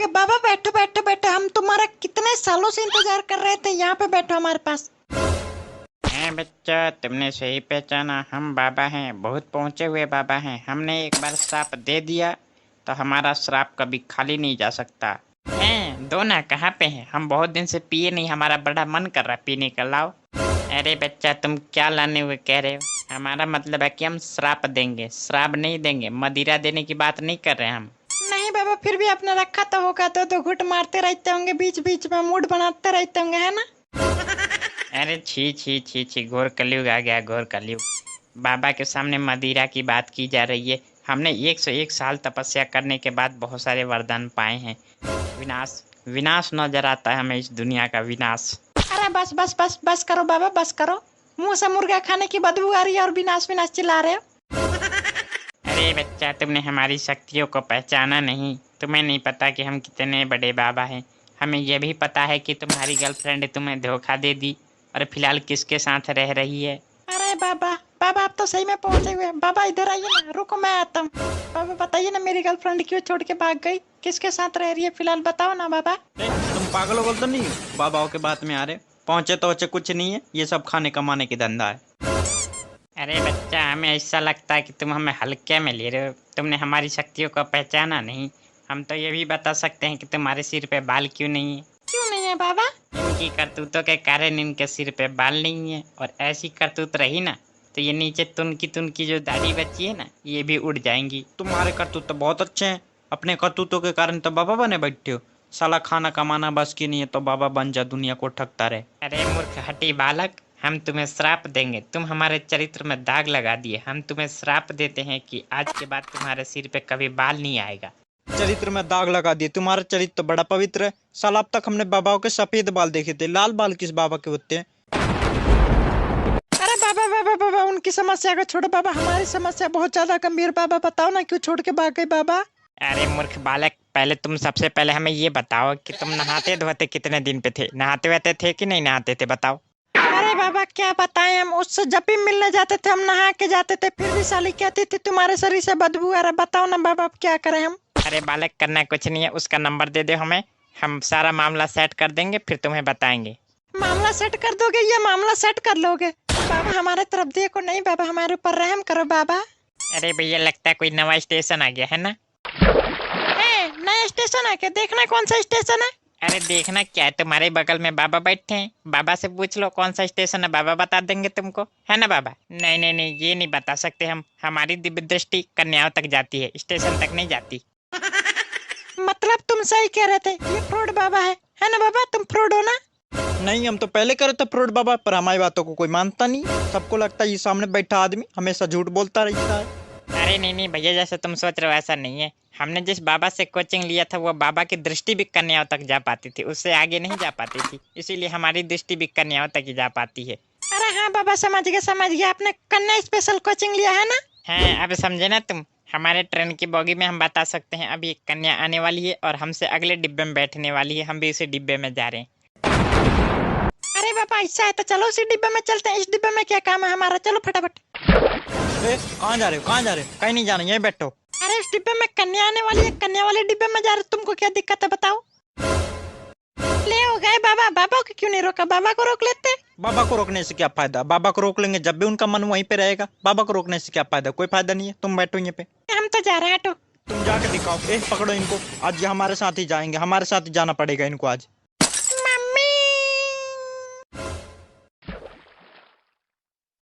गए। बाबा बैठो बैठो बैठो, हम तुम्हारा कितने सालों से इंतजार कर रहे थे। यहाँ पे बैठो हमारे पास। बच्चा, तुमने सही पहचाना, हम बाबा हैं, बहुत पहुँचे हुए बाबा हैं। हमने एक बार श्राप दे दिया तो हमारा श्राप कभी खाली नहीं जा सकता। हैं दो ना, कहाँ पे हैं? हम बहुत दिन से पिए नहीं, हमारा बड़ा मन कर रहा है पीने का, लाओ। अरे बच्चा, तुम क्या लाने हुए कह रहे हो? हमारा मतलब है कि हम श्राप देंगे, श्राप नहीं देंगे। मदिरा देने की बात नहीं कर रहे हम। नहीं बाबा, फिर भी आपने रखा तो होगा, तो घुट मारते रहते होंगे, बीच बीच में मूड बनाते रहते होंगे, है ना? अरे छी छी छी छी, घोर कलयुग आ गया, घोर कलयुग। बाबा के सामने मदिरा की बात की जा रही है। हमने 101 साल तपस्या करने के बाद बहुत सारे वरदान पाए हैं। विनाश विनाश नजर आता है हमें, इस दुनिया का विनाश। अरे बस बस बस बस करो बाबा, बस करो। मुंह से मुर्गा खाने की बदबू आ रही है और विनाश विनाश चिल्ला रहे हो। अरे बच्चा, तुमने हमारी शक्तियों को पहचाना नहीं। तुम्हें नहीं पता कि हम कितने बड़े बाबा हैं। हमें यह भी पता है कि तुम्हारी गर्लफ्रेंड तुम्हें धोखा दे दी और फिलहाल किसके साथ रह रही है। अरे बाबा, बाबा आप तो सही में पहुंचे हुए हैं। बाबा इधर आइए ना, रुको मैं आता हूँ। बाबा बताइए ना, मेरी गर्लफ्रेंड क्यों छोड़ के भाग गई? किसके साथ रह रही है फिलहाल, बताओ ना बाबा। तुम पागल हो तो नहीं हो? बाबाओं के बात में आ रहे पहुंचे तो वच्चे कुछ नहीं है, ये सब खाने कमाने की धंधा है। अरे बच्चा, हमें ऐसा लगता है कि तुम हमें हल्के में ले रहे हो। तुमने हमारी शक्तियों को पहचाना नहीं। हम तो ये भी बता सकते हैं कि तुम्हारे सिर पे बाल क्यों नहीं है। क्यों नहीं है बाबा? इनकी करतूतों के कारण इनके सिर पे बाल नहीं है, और ऐसी करतूत रही ना तो ये नीचे तुनकी तुनकी जो दाढ़ी बची है ना, ये भी उड़ जाएंगी। तुम्हारे करतूत तो बहुत अच्छे हैं, अपने करतूतों के कारण तो बाबा बने बैठे हो। साला खाना कमाना बस की नहीं है तो बाबा बन जा, दुनिया को ठगता रहे। अरे मूर्ख हठी बालक, हम तुम्हें श्राप देंगे। तुम हमारे चरित्र में दाग लगा दिए। हम तुम्हें श्राप देते हैं कि आज के बाद तुम्हारे सिर पे कभी बाल नहीं आएगा। चरित्र में दाग लगा दिए? तुम्हारा चरित्र तो बड़ा पवित्र है। साला अब तक हमने बाबाओं के सफेद बाल देखे थे, लाल बाल किस बाबा के होते हैं? अरे बाबा बाबा बाबा, उनकी समस्या को छोड़ो बाबा, हमारी समस्या बहुत ज्यादा गंभीर। बाबा बताओ ना, क्यों छोड़ के भाग गई बाबा? अरे मूर्ख बालक, पहले तुम सबसे पहले हमें ये बताओ कि तुम नहाते धोते कितने दिन पे थे? नहाते वहते थे कि नहीं नहाते थे, बताओ। अरे बाबा क्या बताएं, हम उससे जब भी मिलने जाते थे हम नहा के जाते थे, फिर भी साली कहती थी तुम्हारे शरीर से बदबू आ रहा। बताओ ना बाबा, अब क्या करें हम? अरे बालक, करना कुछ नहीं है, उसका नंबर दे दो हमें, हम सारा मामला सेट कर देंगे, फिर तुम्हें बताएंगे। मामला सेट कर दोगे? ये मामला सेट कर लोगे? बाबा हमारे तरफ देखो, नहीं बाबा हमारे ऊपर रहम करो बाबा। अरे भैया, लगता है कोई नया स्टेशन आ गया है ना। नया स्टेशन है क्या? देखना कौन सा स्टेशन है। अरे देखना क्या है, तुम्हारे बगल में बाबा बैठे हैं। बाबा से पूछ लो कौन सा स्टेशन है, बाबा बता देंगे तुमको, है ना बाबा? नहीं नहीं नहीं, ये नहीं बता सकते हम। हमारी दिव्य दृष्टि कन्याओं तक जाती है, स्टेशन तक नहीं जाती। मतलब तुम सही कह रहे थे, ये फ्रॉड बाबा है ना बाबा? तुम फ्रॉड हो ना? नहीं, हम तो पहले करे थे फ्रॉड बाबा, पर हमारी बातों को कोई मानता नहीं। सबको लगता है ये सामने बैठा आदमी हमेशा झूठ बोलता रहता है। अरे नहीं नहीं भैया, जैसे तुम सोच रहे हो ऐसा नहीं है। हमने जिस बाबा से कोचिंग लिया था वो बाबा की दृष्टि भी कन्याओं तक जा पाती थी, उससे आगे नहीं जा पाती थी, इसीलिए हमारी दृष्टि भी कन्याओं तक ही जा पाती है। अरे हाँ बाबा, समझ गया समझ गया, आपने कन्या स्पेशल कोचिंग लिया है ना? हाँ, अब समझे ना तुम। हमारे ट्रेन की बोगी में हम बता सकते हैं अभी एक कन्या आने वाली है और हमसे अगले डिब्बे में बैठने वाली है। हम भी उसी डिब्बे में जा रहे हैं। अरे बाबा ऐसा है तो चलो उसी डिब्बे में चलते हैं। इस डिब्बे में क्या काम है हमारा? चलो फटाफट। कहाँ जा रहे हो, कहाँ जा रहे हो? कहीं नहीं जाना, यहीं बैठो। अरे इस डिब्बे में कन्या आने वाली है, कन्या वाले डिब्बे में जा रहे, तुमको क्या दिक्कत है बताओ? ले हो गए बाबा, बाबा को क्यों नहीं रोका? बाबा को रोक लेते। बाबा को रोकने से क्या फायदा? बाबा को रोक लेंगे जब भी उनका मन वहीं पे रहेगा। बाबा को रोकने से क्या फायदा? कोई फायदा नहीं है, तुम बैठो यहीं पे। हम तो जा रहे हैं, हटो। तुम जाके दिखाओ। पकड़ो इनको, आज ये हमारे साथ ही जाएंगे, हमारे साथ ही जाना पड़ेगा इनको आज।